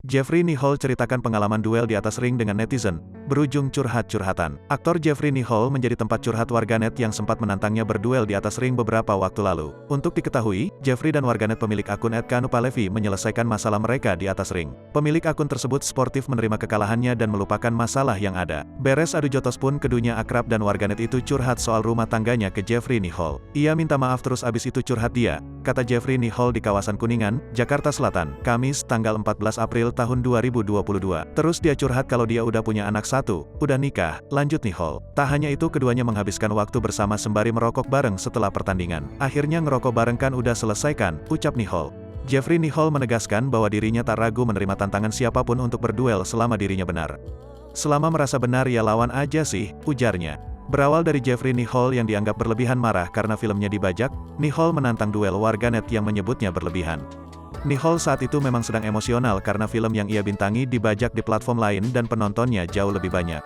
Jeffrey Nicole ceritakan pengalaman duel di atas ring dengan netizen, berujung curhat-curhatan. Aktor Jeffrey Nicole menjadi tempat curhat warganet yang sempat menantangnya berduel di atas ring beberapa waktu lalu. Untuk diketahui, Jeffrey dan warganet pemilik akun @kanupalevi menyelesaikan masalah mereka di atas ring. Pemilik akun tersebut sportif menerima kekalahannya dan melupakan masalah yang ada. Beres adu jotos pun keduanya akrab dan warganet itu curhat soal rumah tangganya ke Jeffrey Nicole. Ia minta maaf terus abis itu curhat dia, kata Jeffrey Nicole di kawasan Kuningan, Jakarta Selatan, Kamis tanggal 14 April tahun 2022. Terus dia curhat kalau dia udah punya anak satu, udah nikah, lanjut Nicole. Tak hanya itu, keduanya menghabiskan waktu bersama sembari merokok bareng setelah pertandingan. Akhirnya ngerokok bareng kan udah selesai kan, ucap Nicole. Jeffrey Nicole menegaskan bahwa dirinya tak ragu menerima tantangan siapapun untuk berduel selama dirinya benar. Selama merasa benar ya lawan aja sih, ujarnya. Berawal dari Jeffrey Nicole yang dianggap berlebihan marah karena filmnya dibajak, Nicole menantang duel warganet yang menyebutnya berlebihan. Nicole saat itu memang sedang emosional karena film yang ia bintangi dibajak di platform lain dan penontonnya jauh lebih banyak.